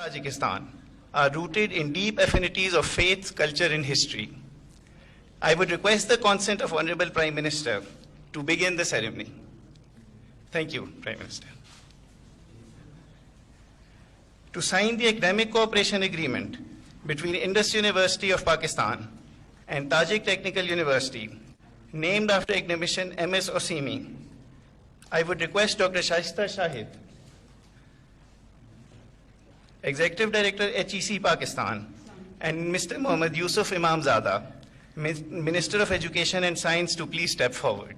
Tajikistan are rooted in deep affinities of faith, culture, and history. I would request the consent of Honorable Prime Minister to begin the ceremony. Thank you, Prime Minister. To sign the academic cooperation agreement between Indus University of Pakistan and Tajik Technical University, named after academician M.S. Osimi, I would request Dr. Shaista Shahid, Executive Director, HEC Pakistan, and Mr. Mohammad Yusuf Imamzada, Minister of Education and Science, to please step forward.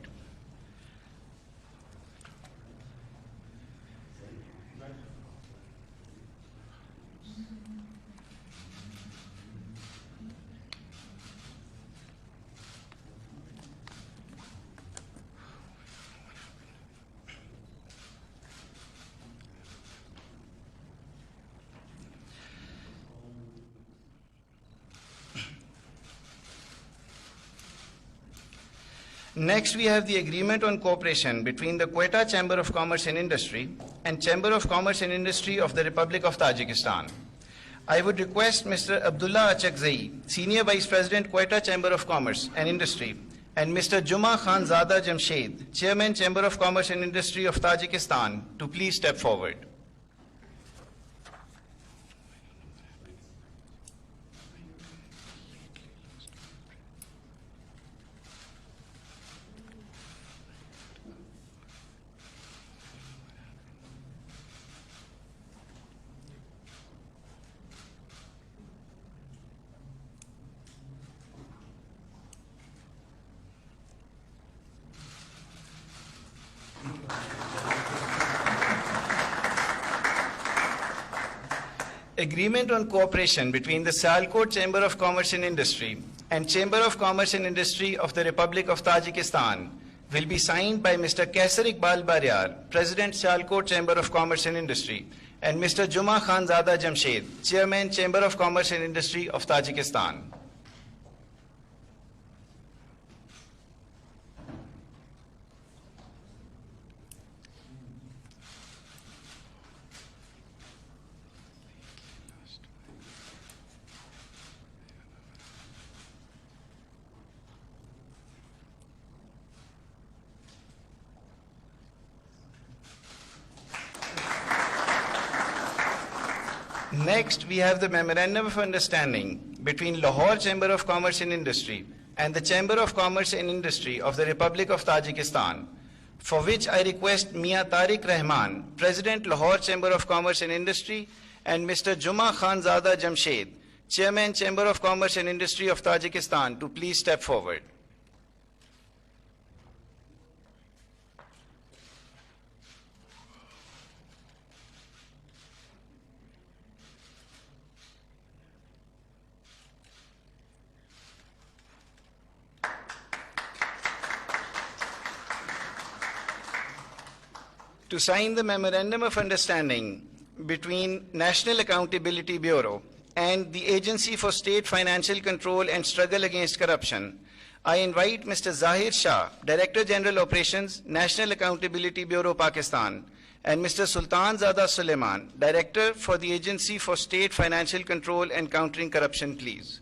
Next, we have the agreement on cooperation between the Quetta Chamber of Commerce and Industry and Chamber of Commerce and Industry of the Republic of Tajikistan. I would request Mr. Abdullah Achakzai, Senior Vice President, Quetta Chamber of Commerce and Industry, and Mr. Juma Khanzada Jamshed, Chairman, Chamber of Commerce and Industry of Tajikistan, to please step forward. Agreement on cooperation between the Sialkot Chamber of Commerce and Industry and Chamber of Commerce and Industry of the Republic of Tajikistan will be signed by Mr. Kaisar Iqbal Baryar, President, Sialkot Chamber of Commerce and Industry, and Mr. Juma Khanzada Jamshed, Chairman, Chamber of Commerce and Industry of Tajikistan. Next, we have the Memorandum of Understanding between Lahore Chamber of Commerce and Industry and the Chamber of Commerce and Industry of the Republic of Tajikistan, for which I request Mia Tariq Rahman, President, Lahore Chamber of Commerce and Industry, and Mr. Juma Khanzada Jamshed, Chairman, Chamber of Commerce and Industry of Tajikistan, to please step forward. To sign the Memorandum of Understanding between National Accountability Bureau and the Agency for State Financial Control and Struggle Against Corruption, I invite Mr. Zahir Shah, Director General Operations, National Accountability Bureau, Pakistan, and Mr. Sultan Zada Suleiman, Director for the Agency for State Financial Control and Countering Corruption, please.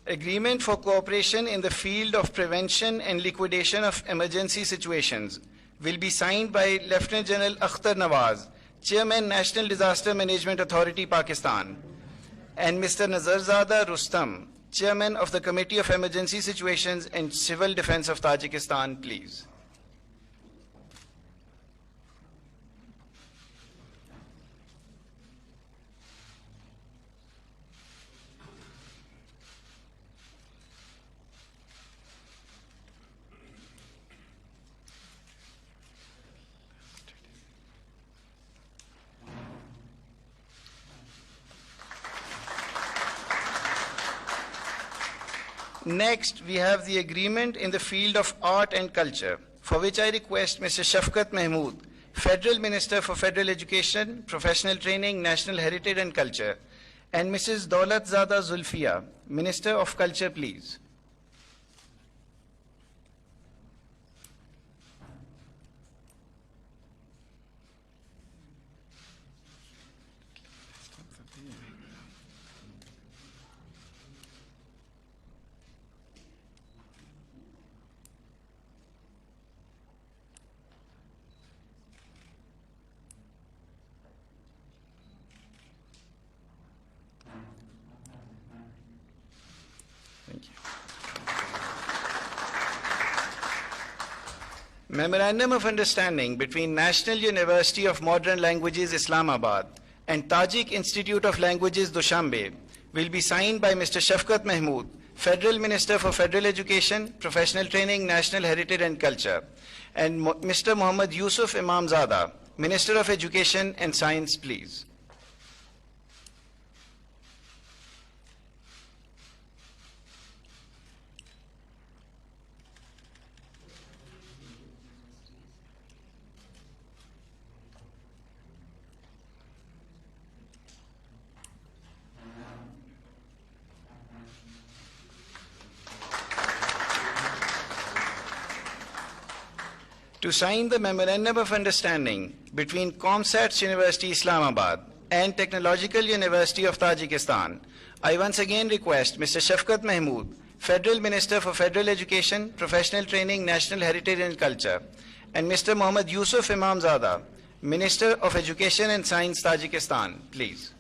Agreement for cooperation in the field of prevention and liquidation of emergency situations will be signed by Lieutenant General Akhtar Nawaz, Chairman, National Disaster Management Authority, Pakistan, and Mr. Nazarzada Rustam, Chairman of the Committee of Emergency Situations and Civil Defense of Tajikistan, please. Next, we have the agreement in the field of art and culture, for which I request Mr. Shafqat Mahmood, Federal Minister for Federal Education, Professional Training, National Heritage and Culture, and Mrs. Daulat Zada Zulfiya, Minister of Culture, please. Thank you. Memorandum of Understanding between National University of Modern Languages, Islamabad and Tajik Institute of Languages, Dushanbe will be signed by Mr. Shafqat Mahmood, Federal Minister for Federal Education, Professional Training, National Heritage and Culture, and Mr. Muhammad Yusuf Imamzada, Minister of Education and Science, please. To sign the Memorandum of Understanding between ComSats University, Islamabad and Technological University of Tajikistan, I once again request Mr. Shafqat Mahmood, Federal Minister for Federal Education, Professional Training, National Heritage and Culture, and Mr. Muhammad Yusuf Imamzada, Minister of Education and Science, Tajikistan, please.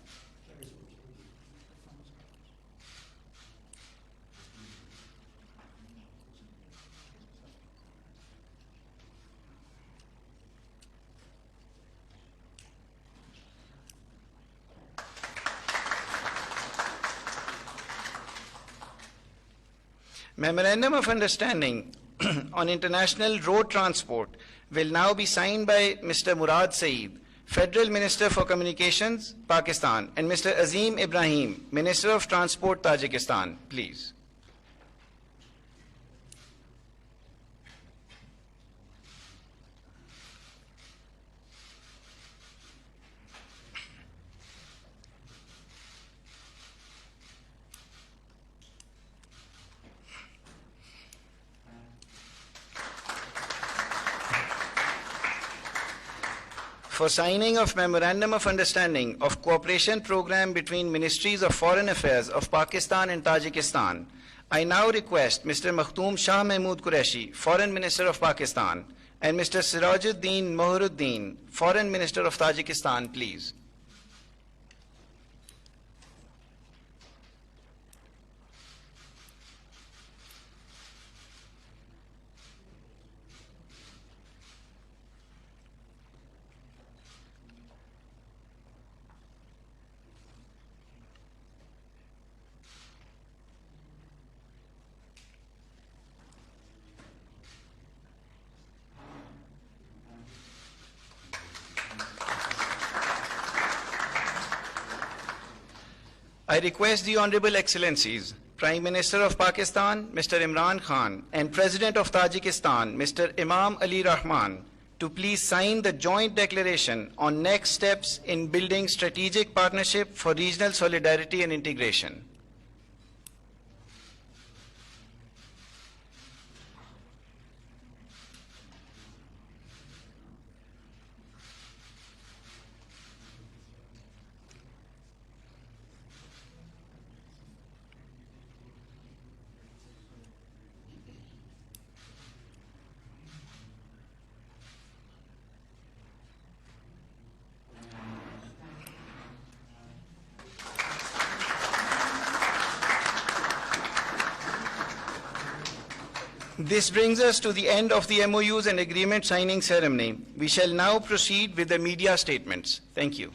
Memorandum of Understanding on International Road Transport will now be signed by Mr. Murad Saeed, Federal Minister for Communications, Pakistan, and Mr. Azim Ibrahim, Minister of Transport, Tajikistan, please. For signing of Memorandum of Understanding of Cooperation Program between Ministries of Foreign Affairs of Pakistan and Tajikistan, I now request Mr. Makhtoom Shah Mahmood Qureshi, Foreign Minister of Pakistan, and Mr. Sirajuddin Mohiruddin, Foreign Minister of Tajikistan, please. I request the Honorable Excellencies, Prime Minister of Pakistan, Mr. Imran Khan, and President of Tajikistan, Mr. Imam Ali Rahman, to please sign the joint declaration on next steps in building strategic partnership for regional solidarity and integration. This brings us to the end of the MOUs and agreement signing ceremony. We shall now proceed with the media statements. Thank you.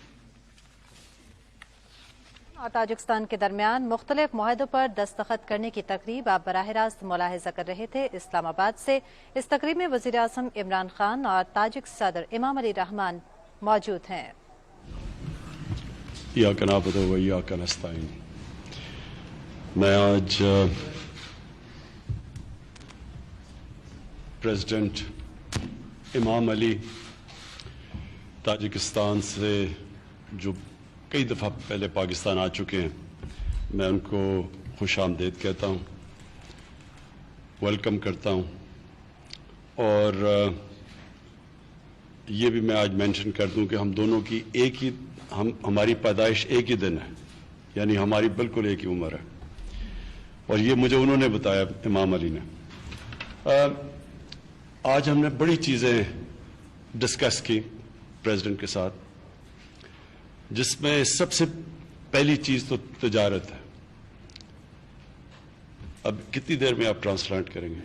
اور Tajikistan کے درمیان مختلف معاہدوں پر دستخط کرنے کی تقریب آپ براہ راست ملاحظہ کر رہے تھے اسلام آباد سے. اس تقریب میں وزیر اعظم عمران خان اور تاجک صدر امام علی رحمان موجود ہیں. ایاک نعبد و ایاک نستعین. میں آج پریزیڈنٹ امام علی تاجکستان سے جو کئی دفعہ پہلے پاکستان آ چکے ہیں، میں ان کو خوش آمدید کہتا ہوں، ویلکم کرتا ہوں. اور یہ بھی میں آج مینشن کر دوں کہ ہم دونوں کی ہماری پیدائش ایک ہی دن ہے، یعنی ہماری بالکل ایک ہی عمر ہے، اور یہ مجھے انہوں نے بتایا، امام علی نے. آج ہم نے بڑی چیزیں ڈسکس کی پریزیڈنٹ کے ساتھ، جس میں سب سے پہلی چیز تو تجارت ہے. اب کتنی دیر میں آپ ٹرانسلیٹ کریں گے؟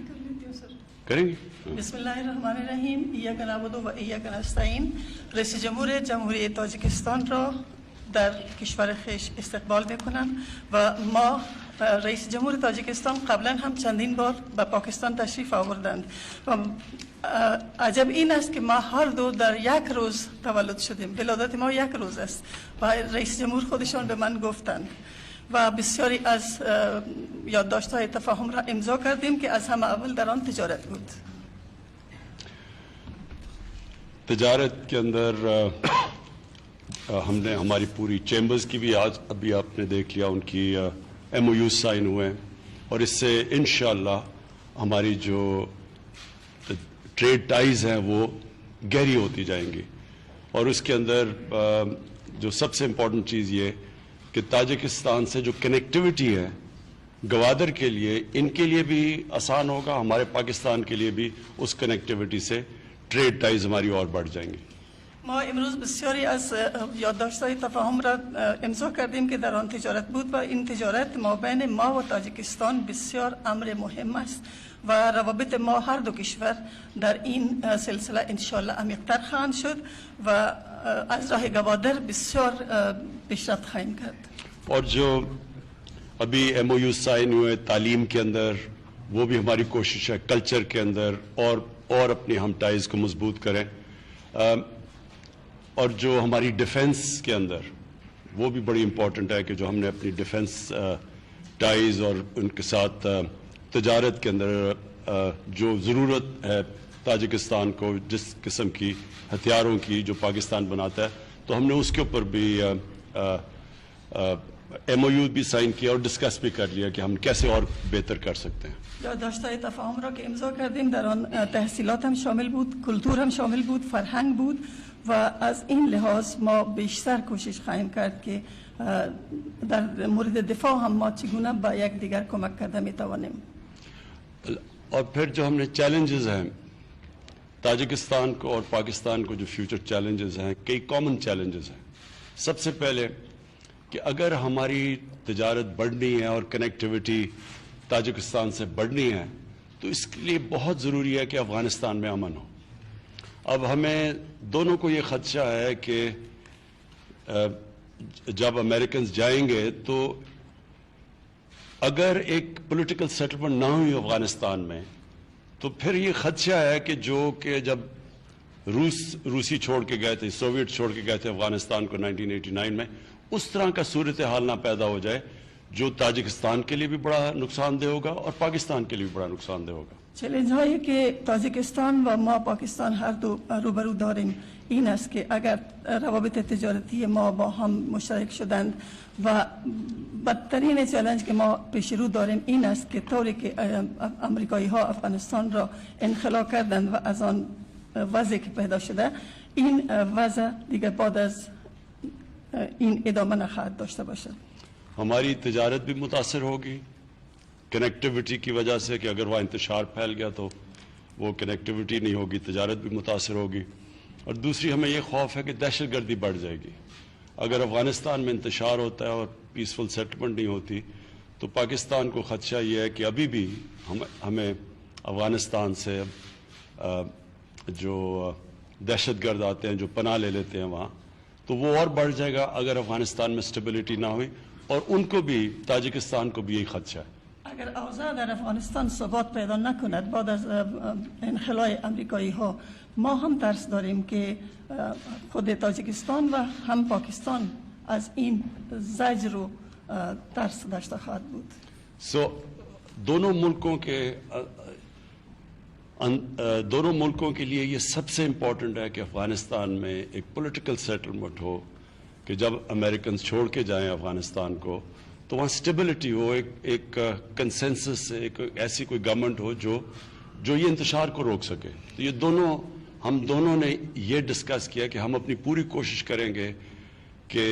کریں گے؟ بسم اللہ الرحمن الرحیم. ایاک نعبد و ایاک نستعین. رئیس جمهوری تاجیکستان را در کشور خویش استقبال میکنم و ما رئیس جمهور تاجیکستان قبلا هم چندین بار به پاکستان تشریف آوردند و عجب این است که ما هر دو در یک روز تولد شدیم. ولادت ما یک روز است و رئیس جمهور خودشان به من گفتند و بسیاری از یادداشت‌های تفاهم را امضا کردیم که از همه اول در آن تجارت بود. تجارت کے اندر ہم نے ہماری پوری چیمبرز کی بھی آج ابھی آپ نے دیکھ لیا، ان کی ایم او یو سائن ہوئے ہیں، اور اس سے انشاءاللہ ہماری جو ٹریڈ ٹائز ہیں وہ گہری ہوتی جائیں گی. اور اس کے اندر جو سب سے امپورٹنٹ چیز یہ کہ تاجکستان سے جو کنیکٹیوٹی ہے گوادر کے لیے، ان کے لیے بھی آسان ہوگا، ہمارے پاکستان کے لیے بھی اس کنیکٹیوٹی سے ٹریڈ ٹائز ہماری اور بڑھ جائیں گی. ما امروز بسیاری از یادداشت‌های تفاهم را امضا کردیم که در آن تجارت بود و این تجارت ما بین ما و تاجیکستان بسیار امر مهم است و روابط ما هر دو کشور در این سلسله انشاءالله عمیق‌تر خواهند شد و از راه گوادر بسیار پیشرفت خواهیم کرد. اور جو ابھی ایم او یو سائن ہوئے تعلیم کے اندر، وہ بھی ہماری کوشش ہے کلچر کے اندر اور اپنی ہم ٹائز کو مضبوط کریں. اور جو ہماری ڈیفنس کے اندر، وہ بھی بڑی امپورٹنٹ ہے کہ جو ہم نے اپنی ڈیفنس ٹائز اور ان کے ساتھ تجارت کے اندر جو ضرورت ہے تاجکستان کو جس قسم کی ہتھیاروں کی جو پاکستان بناتا ہے، تو ہم نے اس کے اوپر بھی ایم او یو بھی سائن کیا اور ڈسکس بھی کر لیا کہ ہم کیسے اور بہتر کر سکتے ہیں. یادداشت‌های تفاهم را که امضا کردیم در آن تحصیلات هم شامل بود، کلتور هم شامل بود، فرهنگ بود و از این لحاظ ما بیشتر کوشش خواهیم کرد که در مورد دفاع هم ما چگونه با یک دیگر کمک کرده میتوانیم. اور پھر جو ہم نے چیلنجز ہیں تاجکستان کو اور پاکستان کو، جو فیوچر چیلنجز ہیں، کئی کامن چیلنجز ہیں. سب سے پہلے کہ اگر ہماری تجارت بڑھنی ہے اور کنیکٹیوٹی تاجکستان سے بڑھنی ہے تو اس کے لیے بہت ضروری ہے کہ افغانستان میں امن ہو. اب ہمیں دونوں کو یہ خدشہ ہے کہ جب امریکنز جائیں گے تو اگر ایک پولیٹیکل سیٹلمنٹ نہ ہوئی افغانستان میں تو پھر یہ خدشہ ہے کہ جو کہ جب روسی چھوڑ کے گئے تھے، سوویٹ چھوڑ کے گئے تھے افغانستان کو 1989 میں، اس طرح کا صورتحال نہ پیدا ہو جائے جو تاجکستان کے لیے بھی بڑا نقصان دہ ہوگا اور پاکستان کے لیے بھی بڑا نقصان دہ ہوگا. چالش هایی که تاجیکستان و ما پاکستان هر دو روبرو داریم این است که اگر روابط تجارتی ما با هم مشترک شدند و بدترین چالش که ما پیش رو داریم این است که طوری که امریکایی ها افغانستان را انخلا کردند و از آن وضعی که پیدا شده، این وضع دیگر بعد از این ادامه نخواهد داشته باشد. ہماری تجارت بھی متاثر ہوگی کنیکٹیوٹی کی وجہ سے، کہ اگر وہاں انتشار پھیل گیا تو وہ کنیکٹیوٹی نہیں ہوگی، تجارت بھی متاثر ہوگی. اور دوسری ہمیں یہ خوف ہے کہ دہشت گردی بڑھ جائے گی. اگر افغانستان میں انتشار ہوتا ہے اور پیسفل سیٹلمنٹ نہیں ہوتی تو پاکستان کو خدشہ یہ ہے کہ ابھی بھی ہمیں افغانستان سے جو دہشت گرد آتے ہیں، جو پناہ لے لیتے ہیں وہاں، تو وہ اور بڑھ جائے گا اگر افغانستان میں اسٹیبلٹی نہ ہوئی. اور ان کو بھی، تاجکستان کو بھی یہی خدشہ ہے. اگر اوضاع در افغانستان ثبات پیدا نکند بعد از انخلای امریکایی ها، ما هم ترس داریم که خود تاجیکستان و هم پاکستان از این زجر و ترس داشته خواهد بود. دونوں ملکوں کے دونوں ملکوں کے لیے یہ سب سے امپورٹنٹ ہے کہ افغانستان میں ایک پولیٹیکل سیٹلمنٹ ہو کہ جب امریکنز چھوڑ کے جائیں افغانستان کو تو وہاں سٹیبلٹی ہو, ایک کنسنسس سے ایک ایسی کوئی گورنمنٹ ہو جو یہ انتشار کو روک سکے. تو یہ ہم دونوں نے یہ ڈسکس کیا کہ ہم اپنی پوری کوشش کریں گے کہ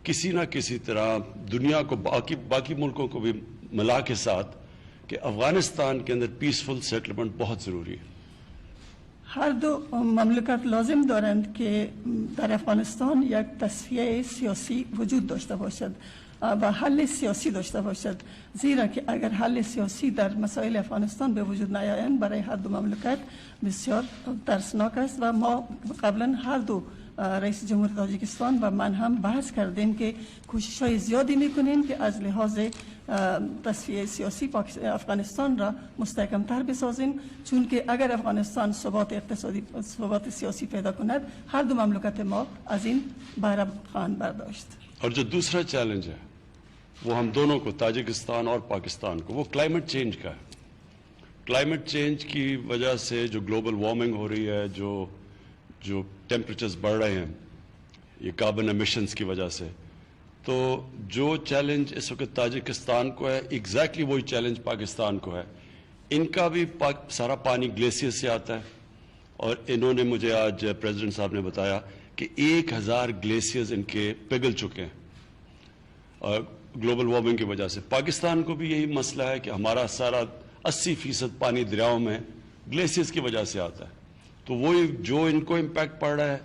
کسی نہ کسی طرح دنیا کو باقی ملکوں کو بھی ملا کے ساتھ کہ افغانستان کے اندر پیسفل سیٹلمنٹ بہت ضروری ہے. هر دو مملکت لازم دارند که در افغانستان یک تصفیه سیاسی وجود داشته باشد و حل سیاسی داشته باشد، زیرا که اگر حل سیاسی در مسائل افغانستان به وجود نیایند برای هر دو مملکت بسیار ترسناک است و ما قبلا هر دو رئیس جمهور تاجیکستان و من هم بحث کردیم که کوشش‌های زیادی می‌کنیم که از لحاظ تصفیه سیاسی افغانستان را مستحکم‌تر بسازیم، چون که اگر افغانستان ثبات اقتصادی ثبات سیاسی پیدا کند هر دو مملکت ما از این بهره خواهند برداشت. اور جو دوسرا چیلنج ہے وہ ہم دونوں کو تاجکستان اور پاکستان کو وہ کلائمیٹ چینج کا ہے. کلائمیٹ چینج کی وجہ سے جو گلوبل وارمنگ ہو رہی ہے، جو ٹیمپریچرز بڑھ رہے ہیں یہ کاربن ایمیشنز کی وجہ سے، تو جو چیلنج اس وقت تاجکستان کو ہے ایگزیکٹلی وہی چیلنج پاکستان کو ہے. ان کا بھی سارا پانی گلیشیئر سے آتا ہے اور انہوں نے مجھے آج پریزیڈنٹ صاحب نے بتایا کہ 1000 گلیشیئرز ان کے پگھل چکے ہیں اور گلوبل وارمنگ کی وجہ سے. پاکستان کو بھی یہی مسئلہ ہے کہ ہمارا سارا 80% پانی دریاؤں میں گلیشیئرز کی وجہ سے آتا ہے. تو وہی جو ان کو امپیکٹ پڑ رہا ہے،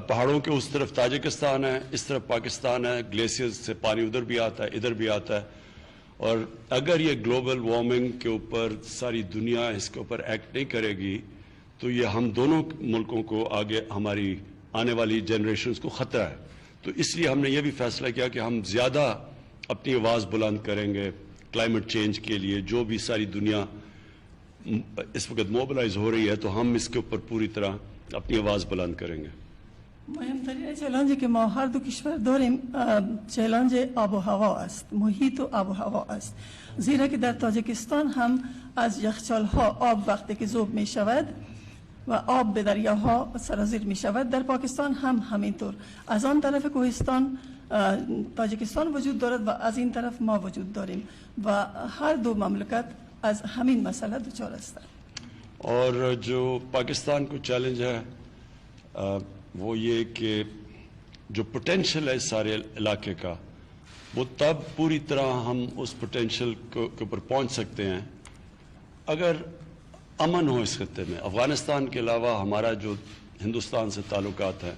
پہاڑوں کے اس طرف تاجکستان ہے، اس طرف پاکستان ہے، گلیشیئرز سے پانی ادھر بھی آتا ہے ادھر بھی آتا ہے. اور اگر یہ گلوبل وارمنگ کے اوپر ساری دنیا اس کے اوپر ایکٹ نہیں کرے گی تو یہ ہم دونوں ملکوں کو آگے ہماری آنے والی جنریشنز کو خطرہ ہے. تو اس لیے ہم نے یہ بھی فیصلہ کیا کہ ہم زیادہ اپنی آواز بلند کریں گے کلائمیٹ چینج کے لیے. جو بھی ساری دنیا اس وقت موبلائز ہو رہی ہے تو ہم اس کے اوپر پوری طرح اپنی آواز بلند کریں گے. مهمترین چالنجی که ما هر دو کشور داریم چالنج آب و هوا است، محیط و آب و هوا است، زیرا که در تاجیکستان هم از یخچال‌ها آب وقتی که ذوب می شود و آب به دریاها سرازیر می شود، در پاکستان هم همینطور. از آن طرف کوهستان تاجیکستان وجود دارد و از این طرف ما وجود داریم و هر دو مملکت از همین مسئله دچار هستند. اور جو پاکستان کو چیلنج ہے وہ یہ کہ جو پوٹینشل ہے اس سارے علاقے کا وہ تب پوری طرح ہم اس پوٹینشل کے اوپر پہنچ سکتے ہیں اگر امن ہو اس خطے میں. افغانستان کے علاوہ ہمارا جو ہندوستان سے تعلقات ہیں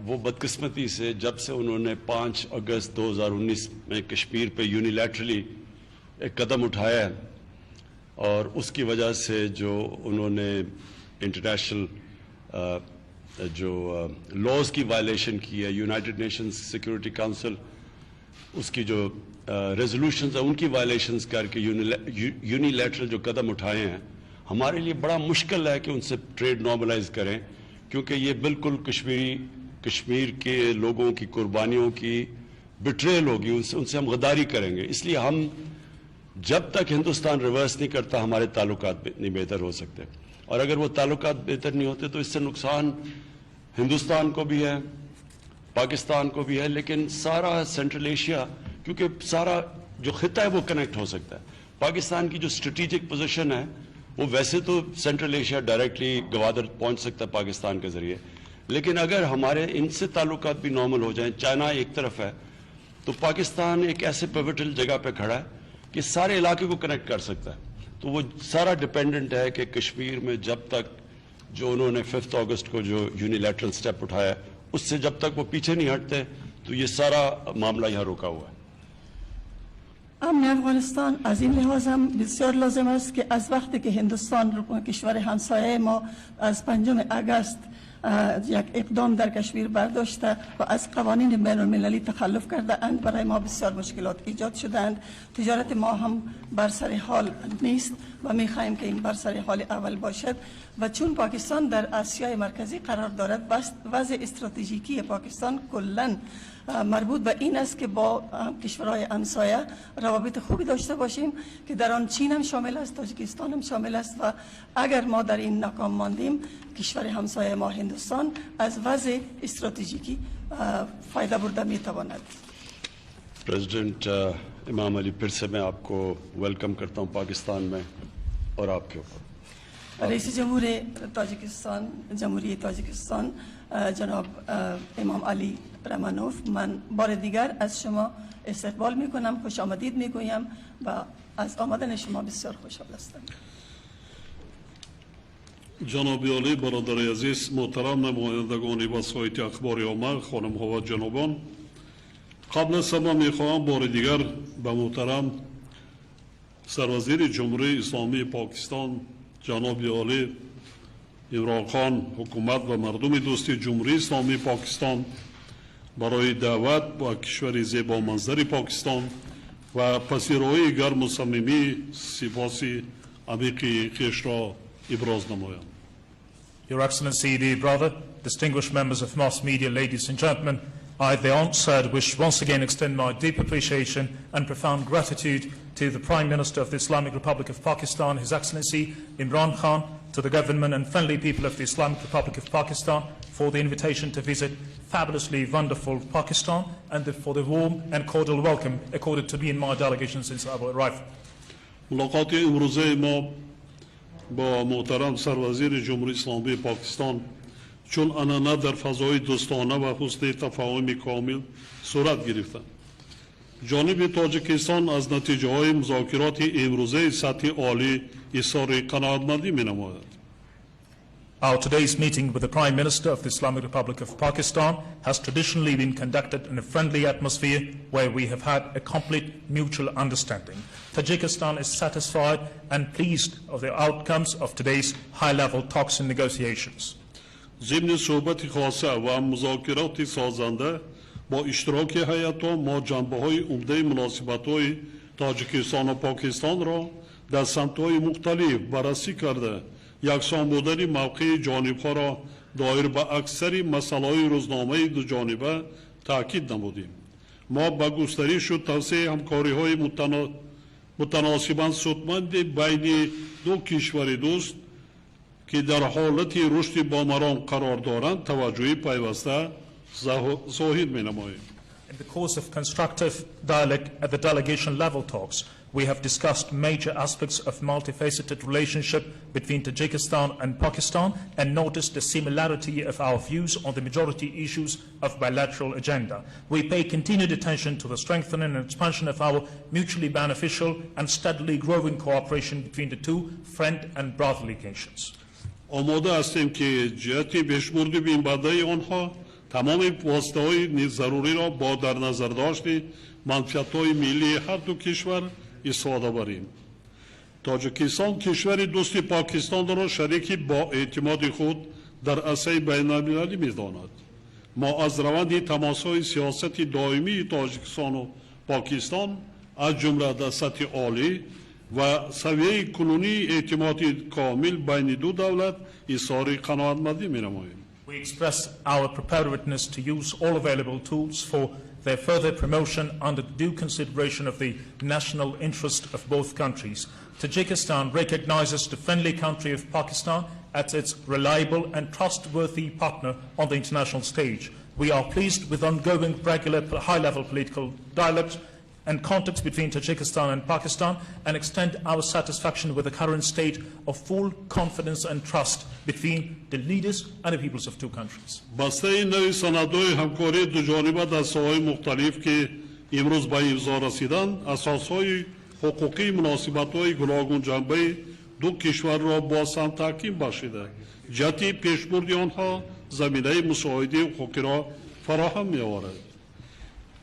وہ بدقسمتی سے جب سے انہوں نے 5 اگست 2019 میں کشمیر پہ یونیلیٹرلی ایک قدم اٹھایا ہے اور اس کی وجہ سے جو انہوں نے انٹرنیشنل جو لاز کی وائلیشن کی ہے، یونائٹڈ نیشنز سیکورٹی کاؤنسل اس کی جو ریزولوشنز ہیں ان کی وائلیشنز کر کے یونیلیٹرل جو قدم اٹھائے ہیں، ہمارے لیے بڑا مشکل ہے کہ ان سے ٹریڈ نارملائز کریں، کیونکہ یہ بالکل کشمیر کے لوگوں کی قربانیوں کی بٹریل ہوگی، ان سے ہم غداری کریں گے. اس لیے ہم جب تک ہندوستان ریورس نہیں کرتا ہمارے تعلقات نہیں بہتر ہو سکتے. اور اگر وہ تعلقات بہتر نہیں ہوتے تو اس سے نقصان ہندوستان کو بھی ہے، پاکستان کو بھی ہے، لیکن سارا سینٹرل ایشیا، کیونکہ سارا جو خطہ ہے وہ کنیکٹ ہو سکتا ہے. پاکستان کی جو اسٹریٹجک پوزیشن ہے وہ ویسے تو سینٹرل ایشیا ڈائریکٹلی گوادر پہنچ سکتا ہے پاکستان کے ذریعے، لیکن اگر ہمارے ان سے تعلقات بھی نارمل ہو جائیں، چائنا ایک طرف ہے تو پاکستان ایک ایسے پیوٹل جگہ پہ کھڑا ہے کہ سارے علاقے کو کنیکٹ کر سکتا ہے. تو وہ سارا ڈیپینڈنٹ ہے کہ کشمیر میں جب تک جو انہوں نے 5 اگست کو جو یونیلیٹرل سٹیپ اٹھایا اس سے جب تک وہ پیچھے نہیں ہٹتے تو یہ سارا معاملہ یہاں روکا ہوا ہے. امن افغانستان از این لحاظ هم بسیار لازم است که از وقتی که هندوستان کشور همسایه ما از 5 اگست یک اقدام در کشمیر برداشته و از قوانین بین المللی تخلف کرده اند، برای ما بسیار مشکلات ایجاد شده اند. تجارت ما هم بر سر حال نیست و می‌خواهیم که این بر سر حال اول باشد و چون پاکستان در آسیای مرکزی قرار دارد وضع استراتژیکی پاکستان کلاً مربوط به این است که با کشورهای همسایه روابط خوبی داشته باشیم که در آن چین هم شامل است، تاجیکستان هم شامل است و اگر ما در این ناکام ماندیم کشور همسایه ما هندوستان از وضع استراتژیکی فایده برده میتواند. प्रेसिडेंट इमाम अली फिर से मैं आपको वेलकम करता हूं पाकिस्तान में और आपके ऊपर رئیس جمهور تاجیکستان جمهوری تاجیکستان جناب امام علی رحمانوف، من بار دیگر از شما استقبال میکنم، خوش آمدید میگویم و از آمدن شما بسیار خوشحال هستم. جناب عالی برادر عزیز، محترم نمایندگان وسایط اخباری عامه، خانم ها و جنابان، قبل از همه میخواهم بار دیگر به محترم سروزیر جمهوری اسلامی پاکستان جناب عالی عمران خان، حکومت و مردم دوست جمهوری اسلامی پاکستان برای دعوت با کشور زیبا منظر پاکستان و پذیرایی گرم و صمیمی سپاس عمیق خویش را ابراز نمایم. Your Excellency, dear brother, distinguished members of mass media, ladies and gentlemen, I at the onset wish once again extend my deep appreciation and profound gratitude to the Prime Minister of the Islamic Republic of Pakistan, His Excellency Imran Khan, to the government and friendly people of the Islamic Republic of Pakistan for the invitation to visit fabulously wonderful Pakistan and for the warm and cordial welcome accorded to me and my delegation since our arrival. ملاقات امروزه ما با محترم سروزیر جمهوری اسلامی پاکستان چون انانه در فضای دوستانه و حسن تفاهم کامل صورت گرفته. جانب تاجیکستان از نتیجه های مذاکرات امروزه سطح عالی اظهار قناعتمندی می نماید. Our today's meeting with the Prime Minister of the Islamic Republic of Pakistan has traditionally been conducted in a friendly atmosphere where we have had a complete mutual understanding. Tajikistan is satisfied and pleased of the outcomes of today's high-level talks and negotiations. ضمن صحبت خاصه و مذاکرات سازنده با اشتراک هیئت‌ها ما جنبه‌های عمده مناسبت‌های تاجیکستان و پاکستان را در سمت‌های مختلف بررسی کرده یکسان بودن موقع جانب‌ها را دایر به اکثر مسائل روزنامه دو جانبه تاکید نمودیم. ما با گسترش و توسعه همکاری‌های متناسباً سودمند بین دو کشور دوست که در حالت رشد بامران قرار دارند توجهی پیوسته ظاهر می‌نماییم. In the course of constructive dialogue at the delegation level talks, we have discussed major aspects of multifaceted relationship between Tajikistan and Pakistan and noticed the similarity of our views on the majority issues of bilateral agenda. We pay continued attention to the strengthening and expansion of our mutually beneficial and steadily growing cooperation between the two friend and brotherly nations. آماده هستیم که جهتی بشمرده بین بدای آنها تمام واسطه‌های ضروری را با در نظر داشت منفعت‌های ملی هر دو کشور استفاده بریم. تاجیکستان کشور دوست پاکستان را شریکی با اعتماد خود در عرصه بین‌المللی می‌داند. ما از روند تماس‌های سیاست دائمی تاجیکستان و پاکستان از جمله در سطح عالی و سویه کنونی اعتماد کامل بین دو دولت اظهار قناعتمندی می‌نماییم. We express our preparedness to use all available tools for their further promotion under due consideration of the national interest of both countries. Tajikistan recognizes the friendly country of Pakistan as its reliable and trustworthy partner on the international stage. We are pleased with ongoing regular high-level political dialogues and contacts between Tajikistan and Pakistan and extend our satisfaction with the current state of full confidence and trust between the leaders and the peoples of two countries. بسته نوی سندهای همکاری دو جانبه در ساحه‌های مختلف که امروز به امضا رسیدند اساسهای حقوقی مناسبت‌های گوناگون جنبه دو کشور را با هم تحکیم بخشیده جهت پیشبرد آنها زمینه مساعده حقوقی را فراهم می‌آورد.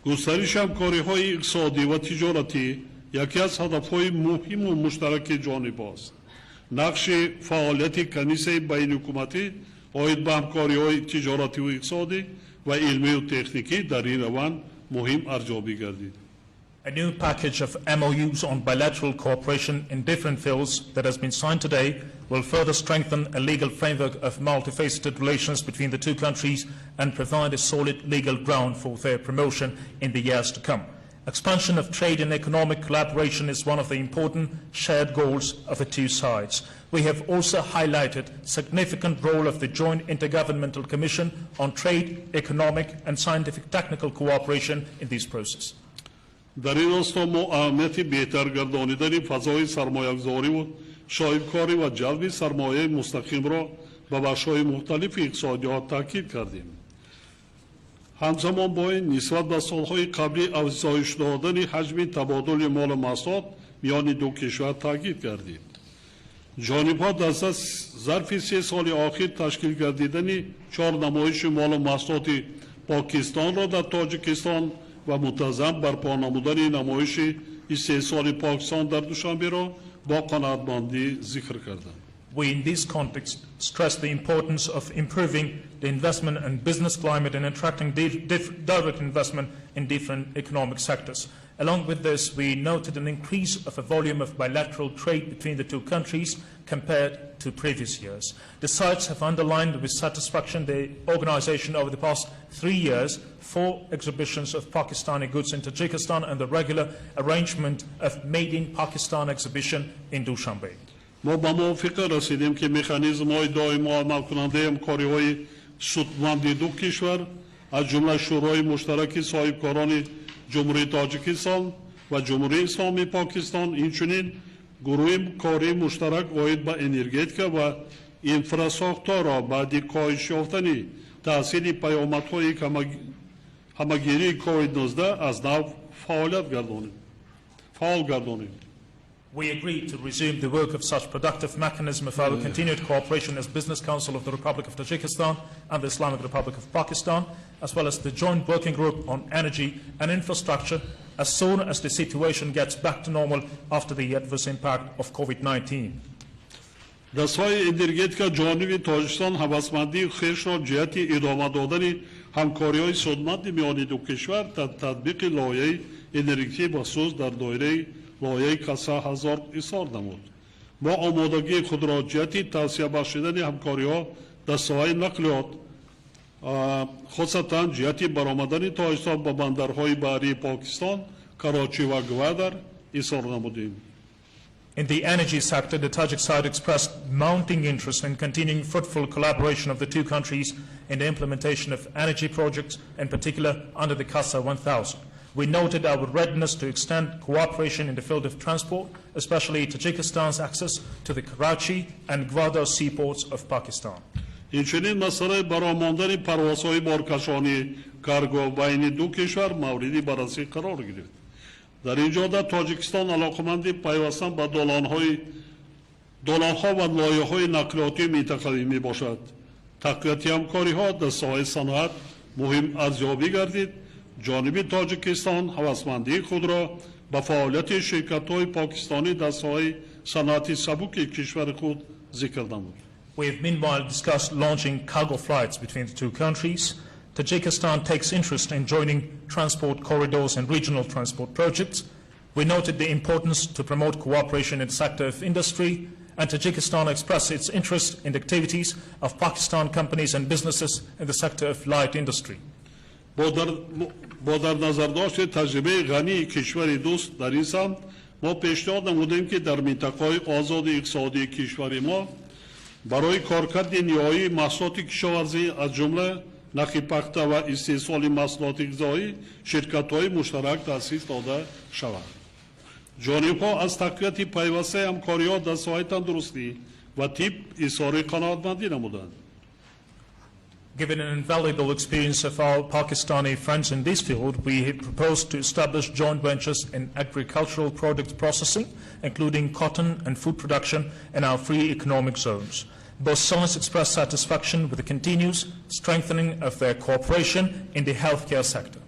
گسترش همکاری‌های اقتصادی و تجارتی یکی از هدف‌های مهم و مشترک جانب است. نقش فعالیت کمیسیون بین‌الحکومتی آید به همکاری‌های تجارتی و اقتصادی و علمی و تکنیکی در این روند مهم ارزیابی گردید. A new package of MOUs on bilateral cooperation in different fields that has been signed today will further strengthen a legal framework of multifaceted relations between the two countries and provide a solid legal ground for their promotion in the years to come. Expansion of trade and economic collaboration is one of the important shared goals of the two sides. We have also highlighted significant role of the Joint Intergovernmental Commission on Trade, Economic and Scientific Technical Cooperation in this process. There N راستا ما اهمیت بهتر گردانیدن فضای سرمایه‌گذاری و شایع‌کاری و جلب سرمایه مستقیم را به بخش‌های مختلف اقتصادیات تاکید کردیم. همزمان با این نسبت به سال‌های قبلی افزایش دادن حجم تبادل مال و محصولات میان دو کشور تاکید کردیم. جانب‌ها در ظرف 3 سال اخیر تشکیل گردیدن 4 نمایش مال و محصولات پاکستان را در تاجیکستان و منتظم برپا نمودن نمایش 3 سال پاکستان در دوشنبه را با قناعتمندی ذکر کردند. We in this context stress the importance of improving the investment and business climate and attracting direct investment in different economic sectors. Along with this, we noted an increase of a volume of bilateral trade between the two countries compared to previous years. The sides have underlined with satisfaction the organization over the past 3 years 4 exhibitions of Pakistani goods in Tajikistan and the regular arrangement of Made in Pakistan exhibition in Dushanbe. ما به موافقه رسیدیم که مکانیزم‌های دائم و عمل کننده همکاری‌های سودمند دو کشور از جمله شورای مشترک صاحبکاران جمهوری تاجیکستان و جمهوری اسلامی پاکستان اینچنین گروه کاری مشترک عاید به انرژتیکا و اینفراستراکچور را بعد کاهش یافتن تاثیر پیامدهای همگیری کووید 19 از نو فعال گردانیم. We agreed to resume the work of such productive mechanism of our continued cooperation as Business Council of the Republic of Tajikistan and the Islamic Republic of Pakistan, as well as the Joint Working Group on Energy and Infrastructure, as soon as the situation gets back to normal after the adverse impact of COVID-19. دستگاه انرژتیکا جانبی Tajikistan هوسمندی خودش را جهت ادامه دادن همکاری‌های سودمند میان دو کشور در تطبیق لایحه انرژی بخصوص در دایره لایحه کسا هزار اظهار نمود. ما آمادگی خود را جهت توسعه بخشیدن همکاری‌ها در ساحه نقلیات خصوصاً جهت برآمدن تاجیکستان به بندرهای بحری پاکستان کراچی و گوادر اظهار نمودیم. In the energy sector, the Tajik side expressed mounting interest in continuing fruitful collaboration of the two countries in the implementation of energy projects, in particular under the CASA 1000. We noted our readiness to extend cooperation in the field of transport, especially Tajikistan's access to the Karachi and Gwadar seaports of Pakistan. اینچنین مسئله برآمدن پروازهای بارکشانی cargo بین دو کشور مورد بررسی قرار گرفت. در اینجا در تاجیکستان علاقمند پیوستن به دولانها و لایحه‌های نقلیاتی منطقه‌ای میباشد. تقویت همکاری‌ها در ساحه صنعت مهم ارزیابی گردید. جانب تاجیکستان هوسمندی خود را به فعالیت شرکت‌های پاکستانی در ساحه صنعت سبک کشور خود ذکر نمود. We have meanwhile discussed launching cargo flights between the two countries. Tajikistan takes interest in joining transport corridors and regional transport projects. We noted the importance to promote cooperation in the sector of industry, and Tajikistan expressed its interest in the activities of Pakistan companies and businesses in the sector of light industry. با در نظر داشت تجربه غنی کشور دوست در N سمت ما پیشنهاد نمودیم که در منطقه‌های آزاد اقتصادی کشور ما برای کارکرد نیایی محصولات کشاورزی از جمله نخی پخته و استحصال محصولات غذایی شرکت‌های مشترک تأسیس داده شود. جانب‌ها از تقویت پیوسته همکاری‌ها در ساحه تندرستی و طب اظهار قناعتمندی نمودند. Given an invaluable experience of our Pakistani friends in this field, we proposed to establish joint ventures in agricultural product processing, including cotton and food production in our free economic zones. Both sides expressed satisfaction with the continuous strengthening of their cooperation in the healthcare sector.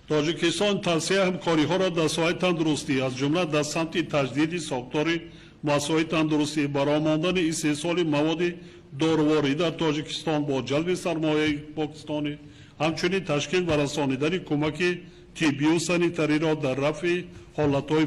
Tajikistan توسعه همکاری‌ها را در ساحه تندرستی از جمله در سمت تجدید ساختار مؤسسه‌های تندرستی برآمدن استحصال مواد دارویی در تاجیکستان با جلب سرمایه پاکستانی همچنین تشکیل و رسانیدن کمک که بیوسنی تری را در رفع حالتهای